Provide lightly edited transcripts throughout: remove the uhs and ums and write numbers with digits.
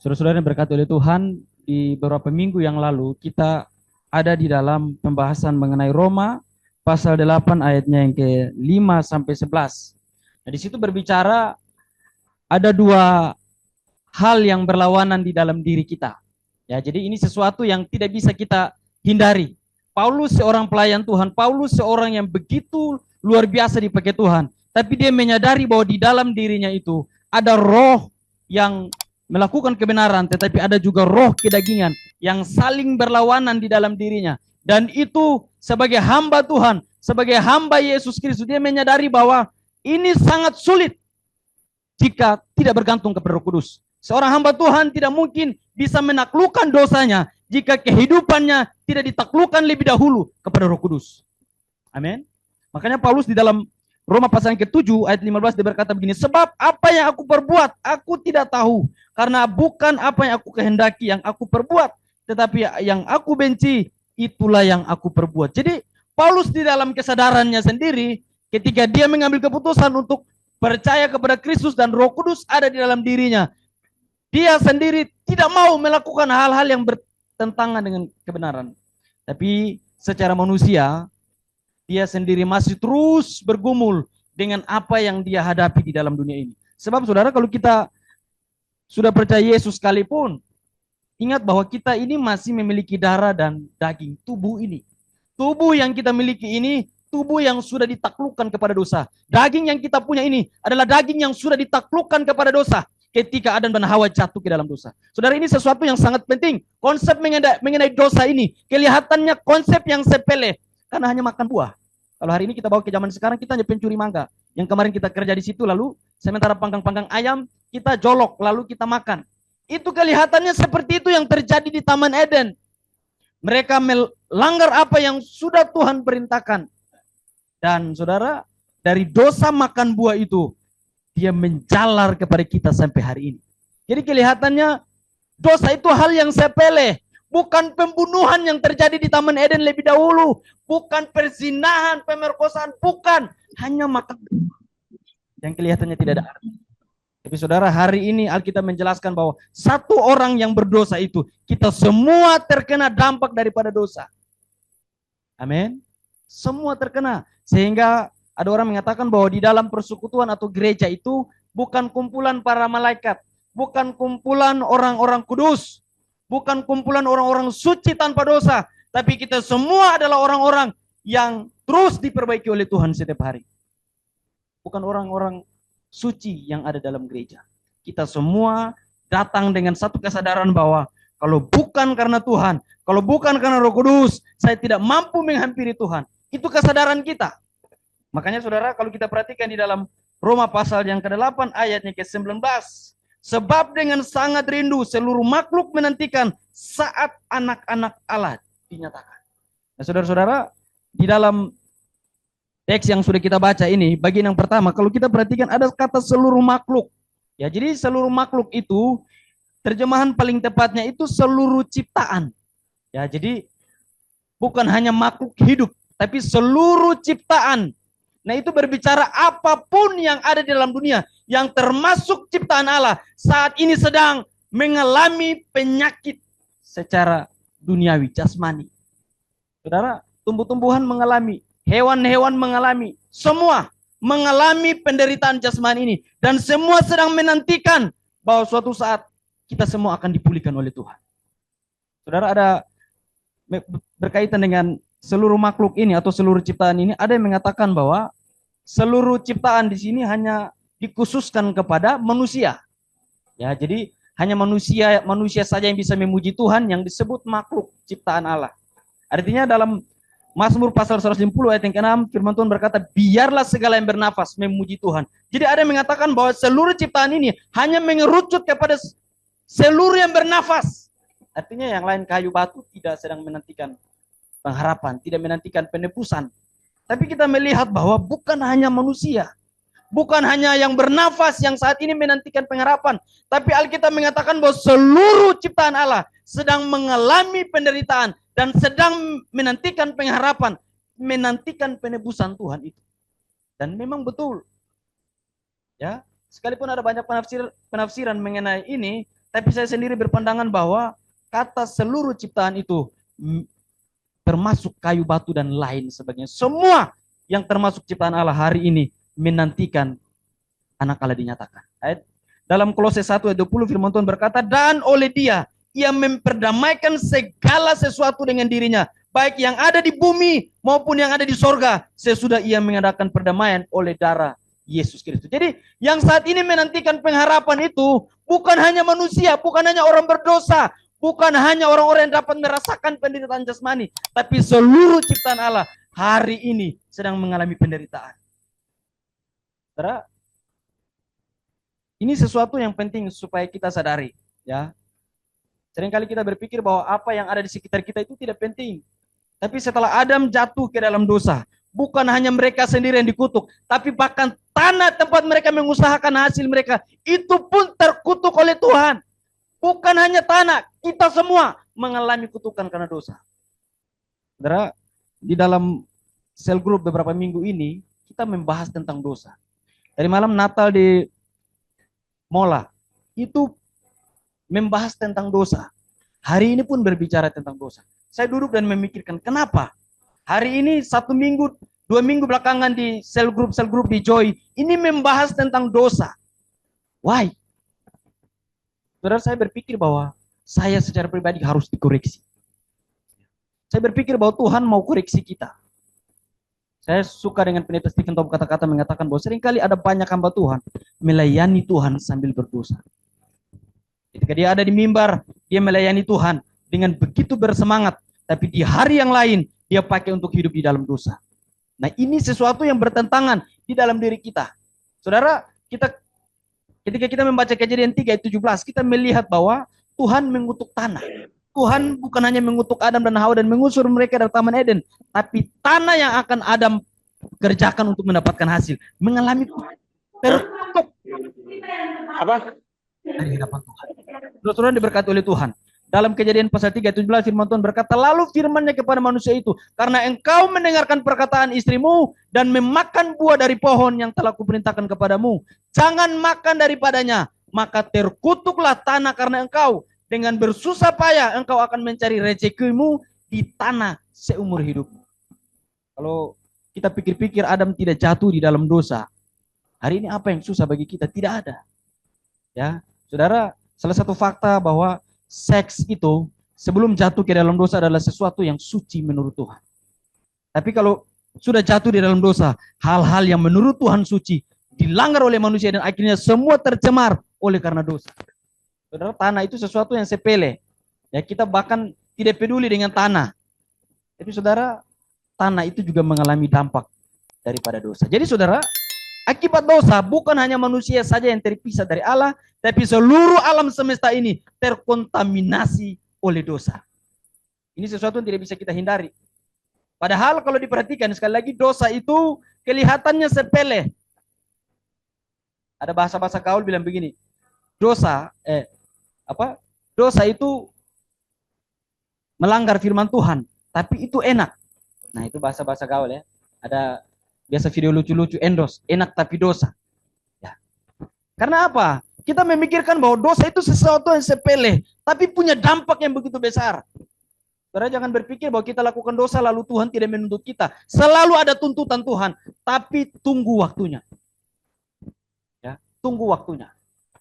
Saudara-saudara yang berkati oleh Tuhan, di beberapa minggu yang lalu kita ada di dalam pembahasan mengenai Roma pasal 8 ayatnya yang ke-5 sampai 11. Nah, di situ berbicara ada dua hal yang berlawanan di dalam diri kita. Ya, jadi ini sesuatu yang tidak bisa kita hindari. Paulus seorang pelayan Tuhan, Paulus seorang yang begitu luar biasa dipakai Tuhan, tapi dia menyadari bahwa di dalam dirinya itu ada roh yang melakukan kebenaran, tetapi ada juga roh kedagingan yang saling berlawanan di dalam dirinya. Dan itu sebagai hamba Tuhan, sebagai hamba Yesus Kristus, dia menyadari bahwa ini sangat sulit jika tidak bergantung kepada Roh Kudus. Seorang hamba Tuhan tidak mungkin bisa menaklukkan dosanya jika kehidupannya tidak ditaklukkan lebih dahulu kepada Roh Kudus. Amin. Makanya Paulus di dalam Roma pasal yang ke-7 ayat 15 dia berkata begini, sebab apa yang aku perbuat aku tidak tahu, karena bukan apa yang aku kehendaki yang aku perbuat, tetapi yang aku benci itulah yang aku perbuat. Jadi Paulus di dalam kesadarannya sendiri ketika dia mengambil keputusan untuk percaya kepada Kristus dan Roh Kudus ada di dalam dirinya, dia sendiri tidak mau melakukan hal-hal yang bertentangan dengan kebenaran. Tapi secara manusia, dia sendiri masih terus bergumul dengan apa yang dia hadapi di dalam dunia ini. Sebab saudara, kalau kita sudah percaya Yesus sekalipun, ingat bahwa kita ini masih memiliki darah dan daging, tubuh ini. Tubuh yang kita miliki ini, tubuh yang sudah ditaklukkan kepada dosa. Daging yang kita punya ini adalah daging yang sudah ditaklukkan kepada dosa ketika Adam dan Hawa jatuh ke dalam dosa. Saudara, ini sesuatu yang sangat penting. Konsep mengenai dosa ini, kelihatannya konsep yang sepele, karena hanya makan buah. Kalau hari ini kita bawa ke zaman sekarang, kita hanya pencuri mangga. Yang kemarin kita kerja di situ, lalu sementara panggang-panggang ayam, kita jolok, lalu kita makan. Itu kelihatannya seperti itu yang terjadi di Taman Eden. Mereka melanggar apa yang sudah Tuhan perintahkan. Dan saudara, dari dosa makan buah itu, dia menjalar kepada kita sampai hari ini. Jadi kelihatannya dosa itu hal yang sepele. Bukan pembunuhan yang terjadi di Taman Eden lebih dahulu. Bukan perzinahan, pemerkosaan. Bukan. Hanya makan yang kelihatannya tidak ada arti. Tapi saudara, hari ini Alkitab menjelaskan bahwa satu orang yang berdosa itu, kita semua terkena dampak daripada dosa. Amin. Semua terkena. Sehingga ada orang mengatakan bahwa di dalam persekutuan atau gereja itu bukan kumpulan para malaikat, bukan kumpulan orang-orang kudus, bukan kumpulan orang-orang suci tanpa dosa, tapi kita semua adalah orang-orang yang terus diperbaiki oleh Tuhan setiap hari. Bukan orang-orang suci yang ada dalam gereja. Kita semua datang dengan satu kesadaran bahwa kalau bukan karena Tuhan, kalau bukan karena Roh Kudus, saya tidak mampu menghampiri Tuhan. Itu kesadaran kita. Makanya saudara, kalau kita perhatikan di dalam Roma pasal yang ke-8 ayatnya ke-19, sebab dengan sangat rindu seluruh makhluk menantikan saat anak-anak Allah dinyatakan. Nah, saudara-saudara, di dalam teks yang sudah kita baca ini, bagian yang pertama, kalau kita perhatikan ada kata seluruh makhluk. Ya, jadi seluruh makhluk itu, terjemahan paling tepatnya itu seluruh ciptaan. Ya, jadi bukan hanya makhluk hidup, tapi seluruh ciptaan. Nah, itu berbicara apapun yang ada di dalam dunia, yang termasuk ciptaan Allah, saat ini sedang mengalami penyakit secara duniawi, jasmani. Saudara, tumbuh-tumbuhan mengalami, hewan-hewan mengalami, semua mengalami penderitaan jasmani ini. Dan semua sedang menantikan bahwa suatu saat kita semua akan dipulihkan oleh Tuhan. Saudara, ada berkaitan dengan seluruh makhluk ini atau seluruh ciptaan ini, ada yang mengatakan bahwa seluruh ciptaan di sini hanya dikhususkan kepada manusia. Ya, jadi hanya manusia saja yang bisa memuji Tuhan yang disebut makhluk ciptaan Allah. Artinya dalam Mazmur pasal 150 ayat yang ke-6 firman Tuhan berkata, biarlah segala yang bernafas memuji Tuhan. Jadi ada yang mengatakan bahwa seluruh ciptaan ini hanya mengerucut kepada seluruh yang bernafas. Artinya yang lain kayu batu tidak sedang menantikan pengharapan, tidak menantikan penebusan. Tapi kita melihat bahwa bukan hanya manusia, bukan hanya yang bernafas yang saat ini menantikan pengharapan, tapi Alkitab mengatakan bahwa seluruh ciptaan Allah sedang mengalami penderitaan dan sedang menantikan pengharapan, menantikan penebusan Tuhan itu. Dan memang betul. Ya, sekalipun ada banyak penafsiran mengenai ini, Tapi saya sendiri berpandangan bahwa kata seluruh ciptaan itu termasuk kayu, batu, dan lain sebagainya. Semua yang termasuk ciptaan Allah hari ini menantikan anak Allah dinyatakan. Dalam Kolose 1 ayat 20 firman Tuhan berkata, dan oleh Dia ia memperdamaikan segala sesuatu dengan dirinya, baik yang ada di bumi maupun yang ada di sorga, sesudah ia mengadakan perdamaian oleh darah Yesus Kristus. Jadi yang saat ini menantikan pengharapan itu bukan hanya manusia, bukan hanya orang berdosa, bukan hanya orang-orang yang dapat merasakan penderitaan jasmani, tapi seluruh ciptaan Allah hari ini sedang mengalami penderitaan. Saudara, ini sesuatu yang penting supaya kita sadari, ya. Seringkali kita berpikir bahwa apa yang ada di sekitar kita itu tidak penting. Tapi setelah Adam jatuh ke dalam dosa, bukan hanya mereka sendiri yang dikutuk, tapi bahkan tanah tempat mereka mengusahakan hasil mereka, itu pun terkutuk oleh Tuhan. Bukan hanya tanah, kita semua mengalami kutukan karena dosa. Saudara, di dalam sel group beberapa minggu ini, kita membahas tentang dosa. Dari malam Natal di Mola, itu membahas tentang dosa. Hari ini pun berbicara tentang dosa. Saya duduk dan memikirkan, kenapa hari ini 1 minggu, 2 minggu belakangan di sel group di Joy, ini membahas tentang dosa. Why? Saudara, saya berpikir bahwa saya secara pribadi harus dikoreksi. Saya berpikir bahwa Tuhan mau koreksi kita. Saya suka dengan pendeta Stephen Top kata-kata mengatakan bahwa seringkali ada banyak hamba Tuhan melayani Tuhan sambil berdosa. Ketika dia ada di mimbar, dia melayani Tuhan dengan begitu bersemangat, tapi di hari yang lain dia pakai untuk hidup di dalam dosa. Nah, ini sesuatu yang bertentangan di dalam diri kita. Saudara, ketika kita membaca Kejadian 3 ayat 17, kita melihat bahwa Tuhan mengutuk tanah. Tuhan bukan hanya mengutuk Adam dan Hawa dan mengusir mereka dari Taman Eden, tapi tanah yang akan Adam kerjakan untuk mendapatkan hasil mengalami terkutuk. Apa? Dari hadapan Tuhan. Saudara diberkati oleh Tuhan. Dalam Kejadian pasal 3 ayat 17 firman Tuhan berkata, lalu firman-Nya kepada manusia itu, karena engkau mendengarkan perkataan istrimu dan memakan buah dari pohon yang telah kuperintahkan kepadamu, jangan makan daripadanya, maka terkutuklah tanah karena engkau. Dengan bersusah payah engkau akan mencari rezekimu di tanah seumur hidupmu. Kalau kita pikir-pikir Adam tidak jatuh di dalam dosa, hari ini apa yang susah bagi kita? Tidak ada. Ya, saudara, salah satu fakta bahwa seks itu sebelum jatuh ke dalam dosa adalah sesuatu yang suci menurut Tuhan. Tapi kalau sudah jatuh di dalam dosa, hal-hal yang menurut Tuhan suci dilanggar oleh manusia dan akhirnya semua tercemar oleh karena dosa. Saudara, tanah itu sesuatu yang sepele. Ya, kita bahkan tidak peduli dengan tanah. Tapi saudara, tanah itu juga mengalami dampak daripada dosa. Jadi saudara, akibat dosa bukan hanya manusia saja yang terpisah dari Allah, tapi seluruh alam semesta ini terkontaminasi oleh dosa. Ini sesuatu yang tidak bisa kita hindari. Padahal kalau diperhatikan sekali lagi, dosa itu kelihatannya sepele. Ada bahasa-bahasa gaul bilang begini, dosa itu melanggar firman Tuhan, tapi itu enak. Nah, itu bahasa-bahasa gaul ya. Ada biasa video lucu-lucu, enak tapi dosa. Ya. Karena apa? Kita memikirkan bahwa dosa itu sesuatu yang sepele, tapi punya dampak yang begitu besar. Saudara, jangan berpikir bahwa kita lakukan dosa lalu Tuhan tidak menuntut kita. Selalu ada tuntutan Tuhan, tapi tunggu waktunya. Ya, tunggu waktunya.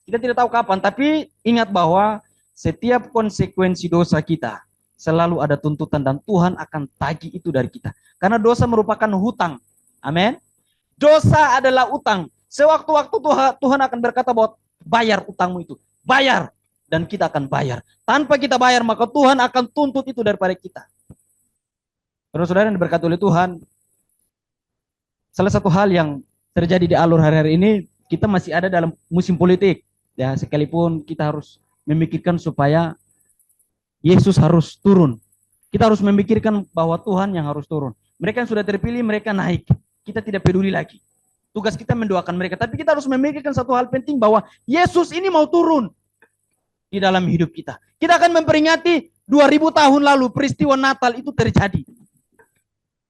Kita tidak tahu kapan, tapi ingat bahwa setiap konsekuensi dosa kita selalu ada tuntutan dan Tuhan akan tagih itu dari kita. Karena dosa merupakan hutang. Amin. Dosa adalah utang. Sewaktu-waktu Tuhan akan berkata bahwa bayar utangmu itu. Bayar. Dan kita akan bayar. Tanpa kita bayar, maka Tuhan akan tuntut itu daripada kita. Saudara-saudara yang diberkati oleh Tuhan, salah satu hal yang terjadi di alur hari-hari ini, kita masih ada dalam musim politik. Ya, sekalipun kita harus memikirkan supaya Yesus harus turun. Kita harus memikirkan bahwa Tuhan yang harus turun. Mereka yang sudah terpilih, mereka naik. Kita tidak peduli lagi. Tugas kita mendoakan mereka. Tapi kita harus memikirkan satu hal penting bahwa Yesus ini mau turun di dalam hidup kita. Kita akan memperingati 2000 tahun lalu peristiwa Natal itu terjadi.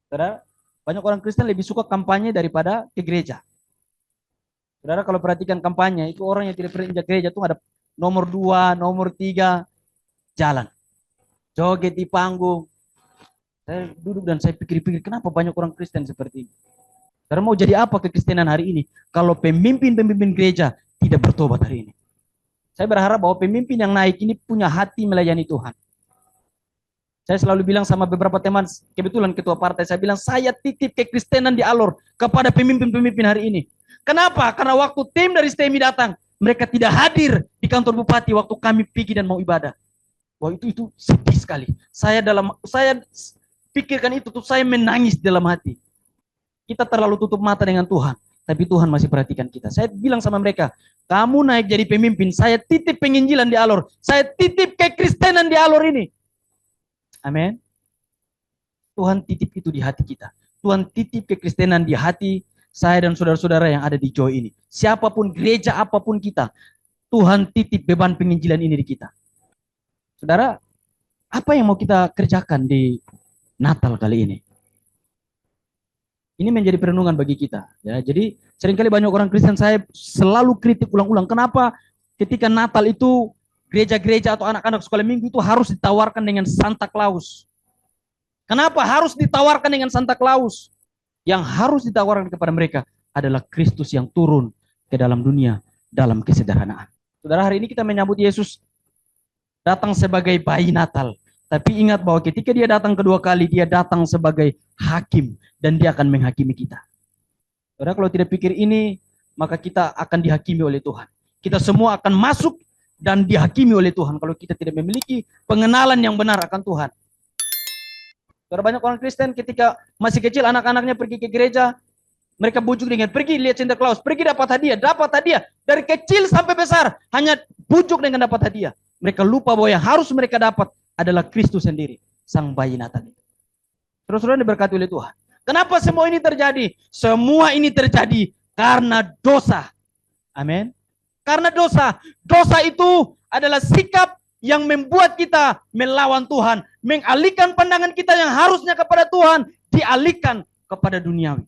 Saudara, banyak orang Kristen lebih suka kampanye daripada ke gereja. Saudara, kalau perhatikan kampanye, itu orang yang tidak pernah ke gereja itu ada nomor 2, nomor 3, jalan. Joget di panggung. Saya duduk dan saya pikir-pikir, kenapa banyak orang Kristen seperti ini? Karena mau jadi apa kekristenan hari ini? Kalau pemimpin-pemimpin gereja tidak bertobat hari ini. Saya berharap bahwa pemimpin yang naik ini punya hati melayani Tuhan. Saya selalu bilang sama beberapa teman, kebetulan ketua partai, saya bilang, saya titip kekristenan di Alor kepada pemimpin-pemimpin hari ini. Kenapa? Karena waktu tim dari STEMI datang, mereka tidak hadir di kantor bupati waktu kami pergi dan mau ibadah. Wah, itu sedih sekali. Saya pikirkan itu tuh, saya menangis dalam hati. Kita terlalu tutup mata dengan Tuhan, tapi Tuhan masih perhatikan kita. Saya bilang sama mereka, kamu naik jadi pemimpin, saya titip penginjilan di Alor, saya titip kekristenan di Alor ini. Amin. Tuhan titip itu di hati kita. Tuhan titip kekristenan di hati saya dan saudara-saudara yang ada di Joy ini. Siapapun gereja apapun kita, Tuhan titip beban penginjilan ini di kita. Saudara, apa yang mau kita kerjakan di Natal kali ini? Ini menjadi perenungan bagi kita. Ya, jadi seringkali banyak orang Kristen, saya selalu kritik ulang-ulang. Kenapa ketika Natal itu gereja-gereja atau anak-anak sekolah minggu itu harus ditawarkan dengan Santa Claus? Kenapa harus ditawarkan dengan Santa Claus? Yang harus ditawarkan kepada mereka adalah Kristus yang turun ke dalam dunia dalam kesederhanaan. Saudara, hari ini kita menyambut Yesus datang sebagai bayi Natal. Tapi ingat bahwa ketika dia datang kedua kali, dia datang sebagai hakim dan dia akan menghakimi kita. Saudara, kalau tidak pikir ini, maka kita akan dihakimi oleh Tuhan. Kita semua akan masuk dan dihakimi oleh Tuhan kalau kita tidak memiliki pengenalan yang benar akan Tuhan. Saudara, banyak orang Kristen ketika masih kecil anak-anaknya pergi ke gereja, mereka bujuk dengan pergi lihat Santa Claus, pergi dapat hadiah. Dari kecil sampai besar hanya bujuk dengan dapat hadiah. Mereka lupa bahwa yang harus mereka dapat adalah Kristus sendiri, sang bayi Natal itu. Saudara diberkati oleh Tuhan. Kenapa semua ini terjadi? Semua ini terjadi karena dosa. Amin. Karena dosa. Dosa itu adalah sikap yang membuat kita melawan Tuhan, mengalihkan pandangan kita yang harusnya kepada Tuhan, dialihkan kepada duniawi.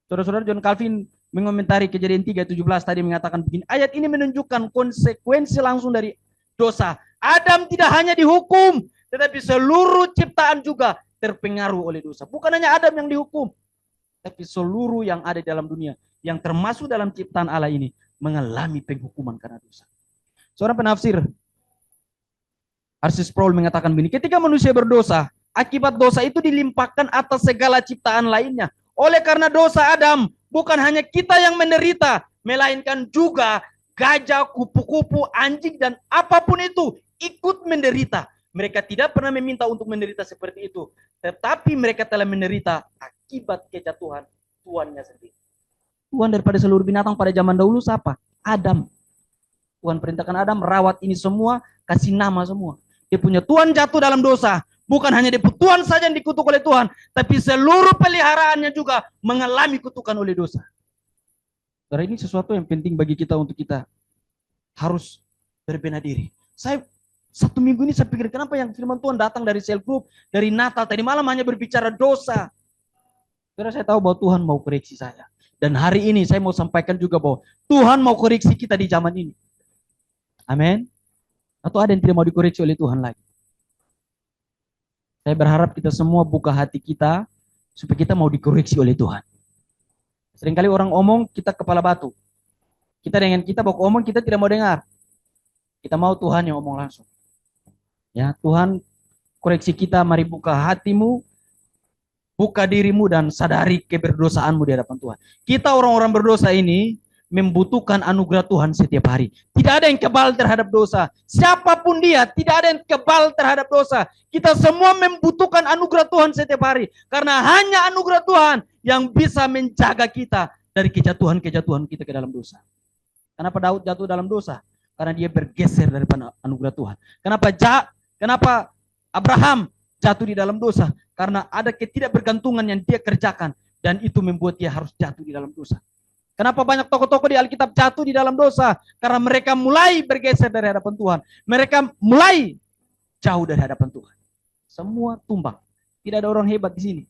Saudara-saudara, John Calvin mengomentari Kejadian 3:17 tadi mengatakan begini, ayat ini menunjukkan konsekuensi langsung dari dosa. Adam tidak hanya dihukum, tetapi seluruh ciptaan juga terpengaruh oleh dosa. Bukan hanya Adam yang dihukum, tapi seluruh yang ada di dalam dunia, yang termasuk dalam ciptaan Allah ini, mengalami penghukuman karena dosa. Seorang penafsir, R.C. Sproul mengatakan begini, ketika manusia berdosa, akibat dosa itu dilimpahkan atas segala ciptaan lainnya. Oleh karena dosa Adam, bukan hanya kita yang menderita, melainkan juga gajah, kupu-kupu, anjing, dan apapun itu ikut menderita. Mereka tidak pernah meminta untuk menderita seperti itu, tetapi mereka telah menderita akibat kejatuhan Tuannya sendiri. Tuhan daripada seluruh binatang pada zaman dahulu siapa? Adam. Tuhan perintahkan Adam, rawat ini semua, kasih nama semua. Dia punya Tuhan jatuh dalam dosa. Bukan hanya dia Tuhan saja yang dikutuk oleh Tuhan, tapi seluruh peliharaannya juga mengalami kutukan oleh dosa. Karena ini sesuatu yang penting bagi kita untuk kita harus berbenah diri. Saya satu minggu ini saya pikir, kenapa yang firman Tuhan datang dari cell group, dari Natal, tadi malam hanya berbicara dosa. Karena saya tahu bahwa Tuhan mau koreksi saya. Dan hari ini saya mau sampaikan juga bahwa Tuhan mau koreksi kita di zaman ini. Amin. Atau ada yang tidak mau dikoreksi oleh Tuhan lagi. Saya berharap kita semua buka hati kita supaya kita mau dikoreksi oleh Tuhan. Seringkali orang omong, kita kepala batu. Kita dengan kita bawa omong, kita tidak mau dengar. Kita mau Tuhan yang omong langsung. Ya, Tuhan koreksi kita, mari buka hatimu, buka dirimu dan sadari keberdosaanmu di hadapan Tuhan. Kita orang-orang berdosa ini membutuhkan anugerah Tuhan setiap hari. Tidak ada yang kebal terhadap dosa. Siapapun dia, tidak ada yang kebal terhadap dosa. Kita semua membutuhkan anugerah Tuhan setiap hari. Karena hanya anugerah Tuhan yang bisa menjaga kita dari kejatuhan-kejatuhan kita ke dalam dosa. Kenapa Daud jatuh dalam dosa? Karena dia bergeser dari anugerah Tuhan. Kenapa Abraham jatuh di dalam dosa? Karena ada ketidakbergantungan yang dia kerjakan. Dan itu membuat dia harus jatuh di dalam dosa. Kenapa banyak tokoh-tokoh di Alkitab jatuh di dalam dosa? Karena mereka mulai bergeser dari hadapan Tuhan. Mereka mulai jauh dari hadapan Tuhan. Semua tumbang. Tidak ada orang hebat di sini.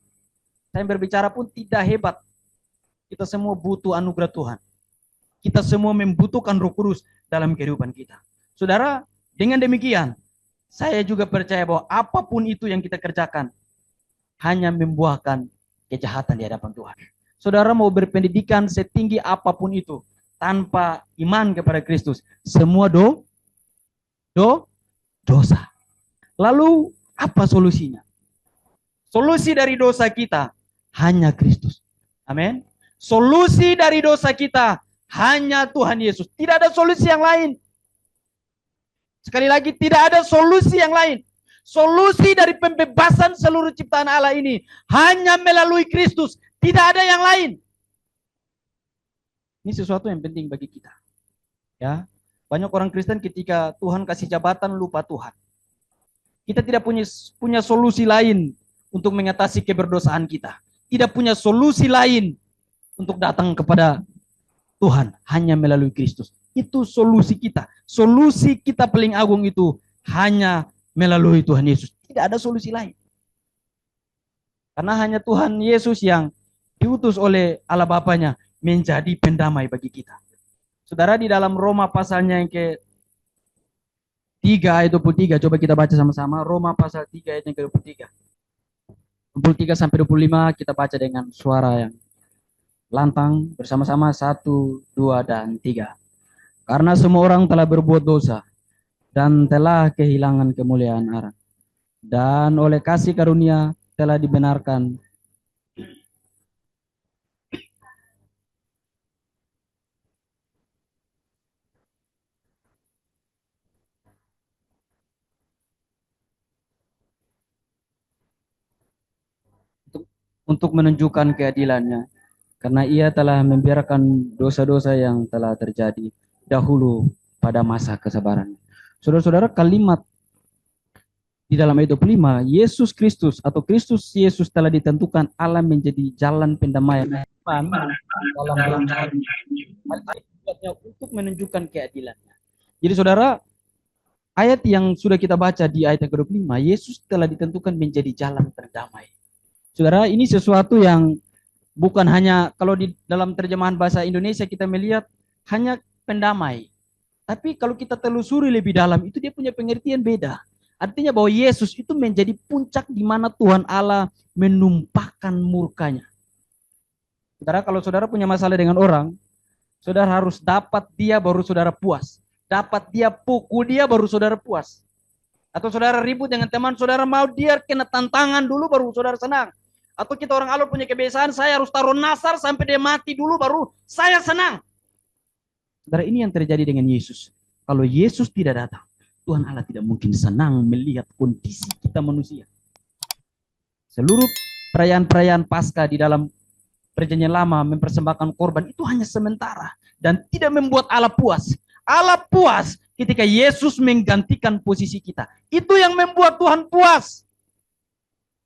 Saya berbicara pun tidak hebat. Kita semua butuh anugerah Tuhan. Kita semua membutuhkan Roh Kudus dalam kehidupan kita. Saudara, dengan demikian, saya juga percaya bahwa apapun itu yang kita kerjakan, hanya membuahkan kejahatan di hadapan Tuhan. Saudara mau berpendidikan setinggi apapun itu, tanpa iman kepada Kristus, semua dosa. Lalu apa solusinya? Solusi dari dosa kita hanya Kristus. Amin. Solusi dari dosa kita hanya Tuhan Yesus. Tidak ada solusi yang lain. Sekali lagi, tidak ada solusi yang lain. Solusi dari pembebasan seluruh ciptaan Allah ini hanya melalui Kristus. Tidak ada yang lain. Ini sesuatu yang penting bagi kita. Ya, banyak orang Kristen ketika Tuhan kasih jabatan lupa Tuhan. Kita tidak punya solusi lain untuk mengatasi keberdosaan kita. Tidak punya solusi lain untuk datang kepada Tuhan hanya melalui Kristus. Itu solusi kita. Solusi kita paling agung itu hanya melalui Tuhan Yesus. Tidak ada solusi lain. Karena hanya Tuhan Yesus yang diutus oleh Allah Bapanya menjadi pendamai bagi kita. Saudara, di dalam Roma pasalnya yang ke 3 ayat 23, coba kita baca sama-sama. Roma pasal 3 ayat yang ke 23. 23 sampai 25 kita baca dengan suara yang lantang bersama-sama. 1, 2, dan 3. Karena semua orang telah berbuat dosa dan telah kehilangan kemuliaan Allah. Dan oleh kasih karunia telah dibenarkan untuk menunjukkan keadilannya. Karena ia telah membiarkan dosa-dosa yang telah terjadi dahulu pada masa kesabaran. Saudara-saudara, kalimat di dalam ayat 25, Yesus Kristus atau Kristus Yesus telah ditentukan Allah menjadi jalan pendamaian dalam untuk menunjukkan keadilannya. Jadi saudara, ayat yang sudah kita baca di ayat yang ke-25, Yesus telah ditentukan menjadi jalan terdamai. Saudara, ini sesuatu yang bukan hanya kalau di dalam terjemahan bahasa Indonesia kita melihat hanya pendamai. Tapi kalau kita telusuri lebih dalam, itu dia punya pengertian beda. Artinya bahwa Yesus itu menjadi puncak di mana Tuhan Allah menumpahkan murkanya. Saudara, kalau saudara punya masalah dengan orang, saudara harus dapat dia baru saudara puas. Dapat dia pukul dia baru saudara puas. Atau saudara ribut dengan teman, saudara mau dia kena tantangan dulu baru saudara senang. Atau kita orang alur punya kebiasaan, saya harus taruh nasar sampai dia mati dulu baru saya senang. Saudara, ini yang terjadi dengan Yesus. Kalau Yesus tidak datang, Tuhan Allah tidak mungkin senang melihat kondisi kita manusia. Seluruh perayaan-perayaan Paskah di dalam Perjanjian Lama mempersembahkan korban itu hanya sementara dan tidak membuat Allah puas. Allah puas ketika Yesus menggantikan posisi kita. Itu yang membuat Tuhan puas.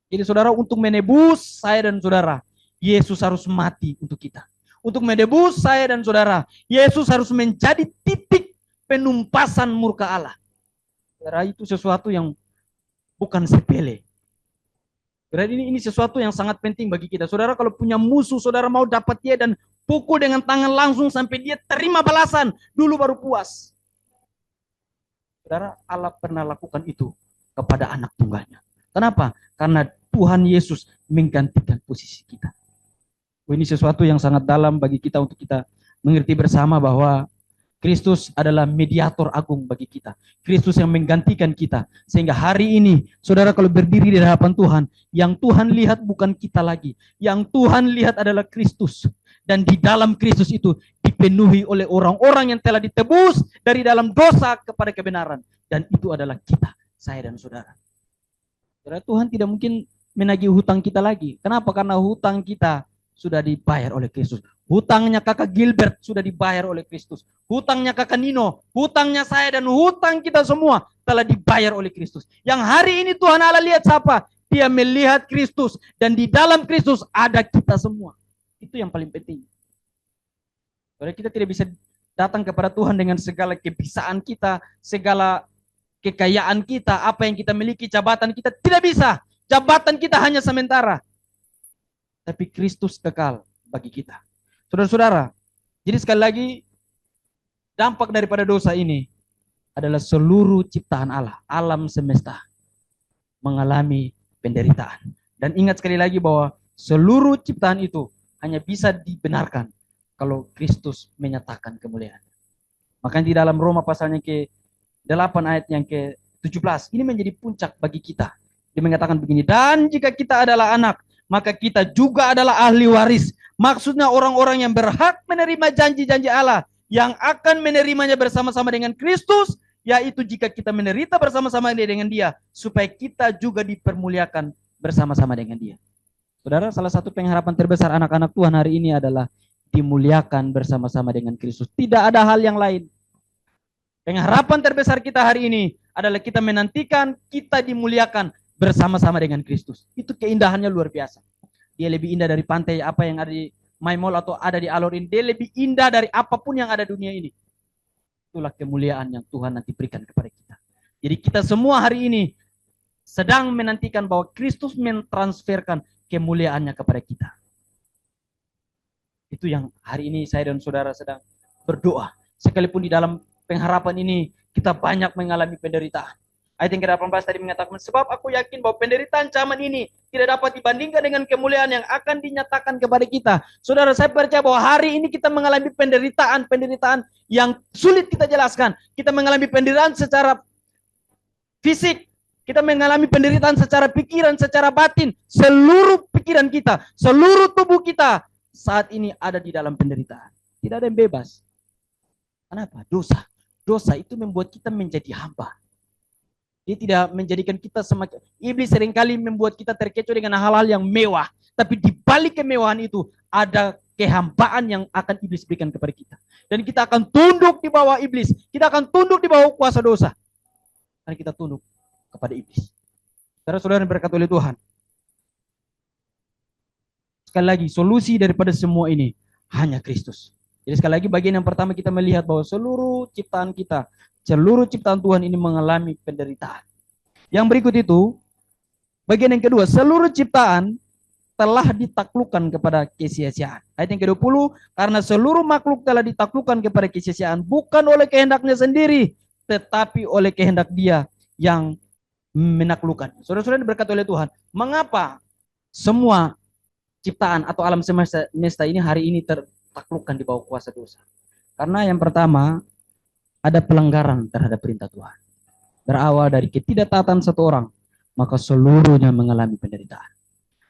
Jadi saudara, untuk menebus saya dan saudara, Yesus harus mati untuk kita. Untuk menebus saya dan saudara, Yesus harus menjadi titik penumpasan murka Allah. Saudara, itu sesuatu yang bukan sepele. Berarti ini sesuatu yang sangat penting bagi kita. Saudara, kalau punya musuh, saudara mau dapat dia dan pukul dengan tangan langsung sampai dia terima balasan, dulu baru puas. Saudara, Allah pernah lakukan itu kepada anak tunggalnya. Kenapa? Karena Tuhan Yesus menggantikan posisi kita. Ini sesuatu yang sangat dalam bagi kita untuk kita mengerti bersama bahwa Kristus adalah mediator agung bagi kita. Kristus yang menggantikan kita. Sehingga hari ini, saudara kalau berdiri di hadapan Tuhan, yang Tuhan lihat bukan kita lagi. Yang Tuhan lihat adalah Kristus. Dan di dalam Kristus itu dipenuhi oleh orang-orang yang telah ditebus dari dalam dosa kepada kebenaran. Dan itu adalah kita, saya dan saudara. Saudara, Tuhan tidak mungkin menagih hutang kita lagi. Kenapa? Karena hutang kita sudah dibayar oleh Kristus. Hutangnya kakak Gilbert sudah dibayar oleh Kristus. Hutangnya kakak Nino, hutangnya saya dan hutang kita semua telah dibayar oleh Kristus. Yang hari ini Tuhan Allah lihat siapa? Dia melihat Kristus dan di dalam Kristus ada kita semua. Itu yang paling penting. Karena kita tidak bisa datang kepada Tuhan dengan segala kebisaan kita, segala kekayaan kita, apa yang kita miliki, jabatan kita, tidak bisa. Jabatan kita hanya sementara. Tapi Kristus kekal bagi kita. Saudara-saudara, jadi sekali lagi dampak daripada dosa ini adalah seluruh ciptaan Allah, alam semesta mengalami penderitaan. Dan ingat sekali lagi bahwa seluruh ciptaan itu hanya bisa dibenarkan kalau Kristus menyatakan kemuliaan. Makanya di dalam Roma pasalnya ke-8 ayat yang ke-17, ini menjadi puncak bagi kita. Dia mengatakan begini, dan jika kita adalah anak, maka kita juga adalah ahli waris. Maksudnya orang-orang yang berhak menerima janji-janji Allah, yang akan menerimanya bersama-sama dengan Kristus, yaitu jika kita menderita bersama-sama dengan Dia, supaya kita juga dipermuliakan bersama-sama dengan Dia. Saudara, salah satu pengharapan terbesar anak-anak Tuhan hari ini adalah dimuliakan bersama-sama dengan Kristus. Tidak ada hal yang lain. Pengharapan terbesar kita hari ini adalah kita menantikan kita dimuliakan bersama-sama dengan Kristus. Itu keindahannya luar biasa. Dia lebih indah dari pantai apa yang ada di Maimol atau ada di Alor ini. Dia lebih indah dari apapun yang ada dunia ini. Itulah kemuliaan yang Tuhan nanti berikan kepada kita. Jadi kita semua hari ini sedang menantikan bahwa Kristus mentransferkan kemuliaannya kepada kita. Itu yang hari ini saya dan saudara sedang berdoa. Sekalipun di dalam pengharapan ini kita banyak mengalami penderitaan. Ayat yang ke-18 tadi mengatakan, sebab aku yakin bahwa penderitaan zaman ini tidak dapat dibandingkan dengan kemuliaan yang akan dinyatakan kepada kita. Saudara, saya percaya bahwa hari ini kita mengalami penderitaan yang sulit kita jelaskan. Kita mengalami penderitaan secara fisik, kita mengalami penderitaan secara pikiran, secara batin. Seluruh pikiran kita, seluruh tubuh kita saat ini ada di dalam penderitaan. Tidak ada yang bebas. Kenapa? Dosa. Dosa itu membuat kita menjadi hamba. Dia tidak menjadikan kita semakin. Iblis seringkali membuat kita terkecoh dengan hal-hal yang mewah. Tapi di balik kemewahan itu ada kehambaan yang akan iblis berikan kepada kita. Dan kita akan tunduk di bawah iblis. Kita akan tunduk di bawah kuasa dosa. Karena kita tunduk kepada iblis. Saudara-saudara yang berkat oleh Tuhan. Sekali lagi, solusi daripada semua ini hanya Kristus. Jadi sekali lagi bagian yang pertama kita melihat bahwa seluruh ciptaan kita, seluruh ciptaan Tuhan ini mengalami penderitaan. Yang berikut itu, bagian yang kedua, seluruh ciptaan telah ditaklukkan kepada kesia-siaan. Ayat yang ke-20, karena seluruh makhluk telah ditaklukkan kepada kesia-siaan, bukan oleh kehendaknya sendiri, tetapi oleh kehendak Dia yang menaklukkan. Saudara-saudara berkat oleh Tuhan, mengapa semua ciptaan atau alam semesta ini hari ini tertaklukkan di bawah kuasa dosa? Karena yang pertama, ada pelanggaran terhadap perintah Tuhan. Berawal dari ketidaktaatan satu orang, maka seluruhnya mengalami penderitaan.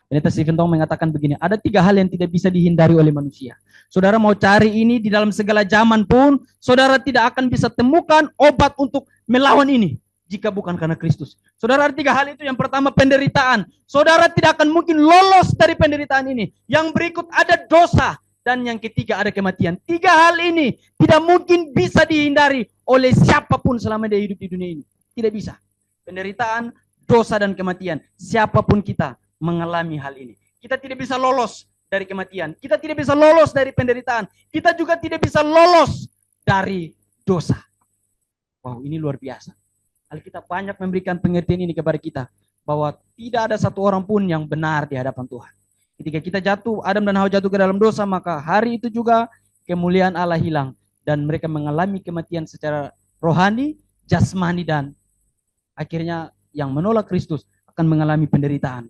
Pendeta Stephen Tong mengatakan begini, ada 3 hal yang tidak bisa dihindari oleh manusia. Saudara mau cari ini di dalam segala zaman pun, saudara tidak akan bisa temukan obat untuk melawan ini, jika bukan karena Kristus. Saudara, ada 3 hal itu. Yang pertama, penderitaan. Saudara tidak akan mungkin lolos dari penderitaan ini. Yang berikut ada dosa. Dan yang ketiga ada kematian. 3 hal ini tidak mungkin bisa dihindari oleh siapapun selama dia hidup di dunia ini. Tidak bisa. Penderitaan, dosa, dan kematian. Siapapun kita mengalami hal ini. Kita tidak bisa lolos dari kematian. Kita tidak bisa lolos dari penderitaan. Kita juga tidak bisa lolos dari dosa. Wow, ini luar biasa. Alkitab banyak memberikan pengertian ini kepada kita. Bahwa tidak ada satu orang pun yang benar di hadapan Tuhan. Ketika kita jatuh, Adam dan Hawa jatuh ke dalam dosa, maka hari itu juga kemuliaan Allah hilang. Dan mereka mengalami kematian secara rohani, jasmani, dan akhirnya yang menolak Kristus akan mengalami penderitaan,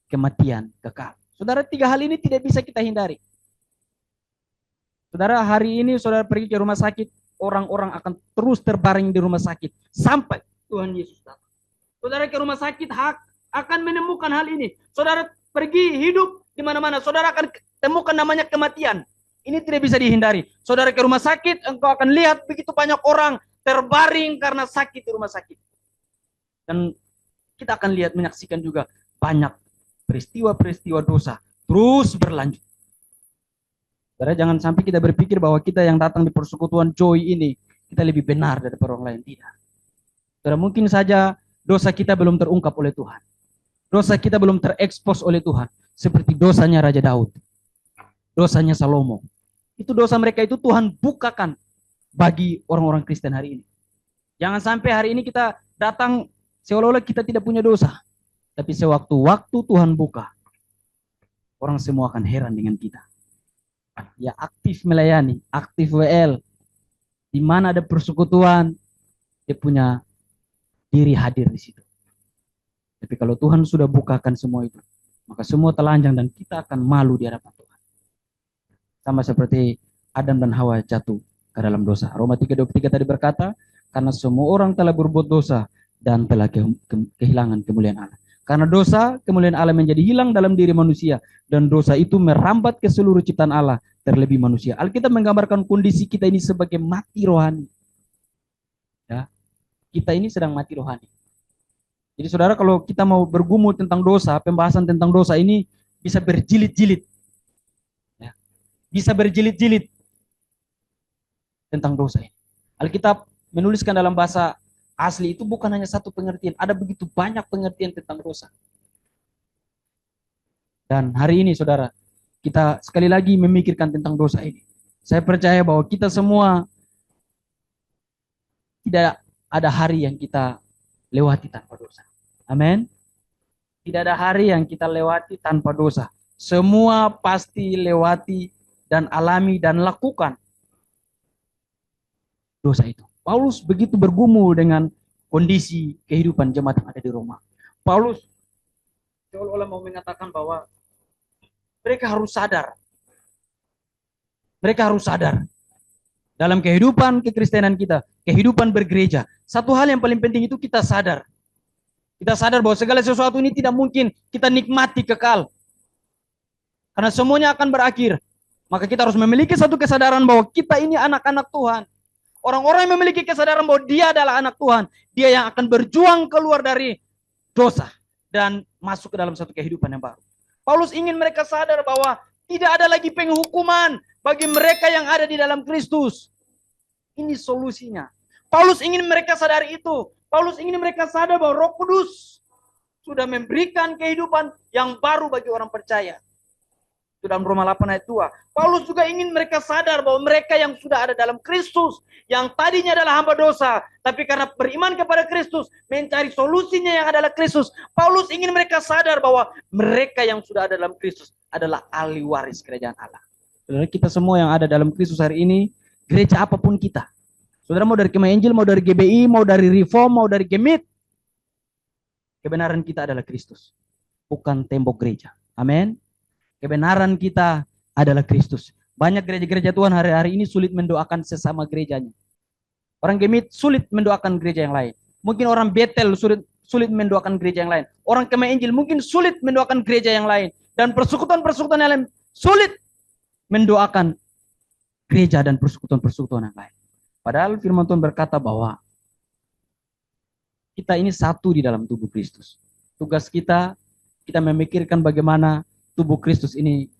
kematian kekal. Saudara, 3 hal ini tidak bisa kita hindari. Saudara, hari ini saudara pergi ke rumah sakit, orang-orang akan terus terbaring di rumah sakit sampai Tuhan Yesus datang. Saudara ke rumah sakit akan menemukan hal ini. Saudara pergi hidup di mana-mana, saudara akan temukan namanya kematian. Ini tidak bisa dihindari. Saudara ke rumah sakit, engkau akan lihat begitu banyak orang terbaring karena sakit di rumah sakit. Dan kita akan lihat, menyaksikan juga banyak peristiwa-peristiwa dosa terus berlanjut. Saudara, jangan sampai kita berpikir bahwa kita yang datang di persekutuan Joy ini, kita lebih benar daripada orang lain. Tidak. Saudara, mungkin saja dosa kita belum terungkap oleh Tuhan. Dosa kita belum terekspos oleh Tuhan. Seperti dosanya Raja Daud. Dosanya Salomo. Itu dosa mereka itu Tuhan bukakan bagi orang-orang Kristen hari ini. Jangan sampai hari ini kita datang seolah-olah kita tidak punya dosa. Tapi sewaktu-waktu Tuhan buka, orang semua akan heran dengan kita. Ya, aktif melayani, aktif WL. Di mana ada persekutuan, dia punya diri hadir di situ. Tapi kalau Tuhan sudah bukakan semua itu, maka semua telanjang dan kita akan malu di hadapan Tuhan. Sama seperti Adam dan Hawa jatuh ke dalam dosa. Roma 3:23 tadi berkata, karena semua orang telah berbuat dosa dan telah kehilangan kemuliaan Allah. Karena dosa, kemuliaan Allah menjadi hilang dalam diri manusia. Dan dosa itu merambat ke seluruh ciptaan Allah, terlebih manusia. Alkitab menggambarkan kondisi kita ini sebagai mati rohani. Ya, kita ini sedang mati rohani. Jadi saudara, kalau kita mau bergumul tentang dosa, pembahasan tentang dosa ini bisa berjilid-jilid. Ya, bisa berjilid-jilid tentang dosa ini. Alkitab menuliskan dalam bahasa asli itu bukan hanya satu pengertian, ada begitu banyak pengertian tentang dosa. Dan hari ini saudara, kita sekali lagi memikirkan tentang dosa ini. Saya percaya bahwa kita semua tidak ada hari yang kita lewati tanpa dosa. Amin. Tidak ada hari yang kita lewati tanpa dosa. Semua pasti lewati dan alami dan lakukan dosa itu. Paulus begitu bergumul dengan kondisi kehidupan jemaat yang ada di Roma. Paulus seolah-olah mau mengatakan bahwa mereka harus sadar. Mereka harus sadar dalam kehidupan kekristenan kita, kehidupan bergereja. Satu hal yang paling penting itu kita sadar. Kita sadar bahwa segala sesuatu ini tidak mungkin kita nikmati kekal. Karena semuanya akan berakhir. Maka kita harus memiliki satu kesadaran bahwa kita ini anak-anak Tuhan. Orang-orang yang memiliki kesadaran bahwa dia adalah anak Tuhan, dia yang akan berjuang keluar dari dosa dan masuk ke dalam satu kehidupan yang baru. Paulus ingin mereka sadar bahwa tidak ada lagi penghukuman bagi mereka yang ada di dalam Kristus. Ini solusinya. Paulus ingin mereka sadari itu. Paulus ingin mereka sadar bahwa Roh Kudus sudah memberikan kehidupan yang baru bagi orang percaya. Itu dalam Roma 8 ayat 2. Paulus juga ingin mereka sadar bahwa mereka yang sudah ada dalam Kristus, yang tadinya adalah hamba dosa, tapi karena beriman kepada Kristus, mencari solusinya yang adalah Kristus. Paulus ingin mereka sadar bahwa mereka yang sudah ada dalam Kristus adalah ahli waris kerajaan Allah. Saudara, kita semua yang ada dalam Kristus hari ini, gereja apapun kita. Saudara mau dari Kemah Injil, mau dari GBI, mau dari Reform, mau dari Gemit, kebenaran kita adalah Kristus, bukan tembok gereja. Amin. Kebenaran kita adalah Kristus. Banyak gereja-gereja Tuhan hari-hari ini sulit mendoakan sesama gerejanya. Orang Gemit sulit mendoakan gereja yang lain. Mungkin orang Betel sulit mendoakan gereja yang lain. Orang Kemah Injil mungkin sulit mendoakan gereja yang lain. Dan persekutuan-persekutuan yang lain sulit mendoakan gereja dan persekutuan-persekutuan yang lain. Padahal firman Tuhan berkata bahwa kita ini satu di dalam tubuh Kristus. Tugas kita memikirkan bagaimana tubuh Kristus ini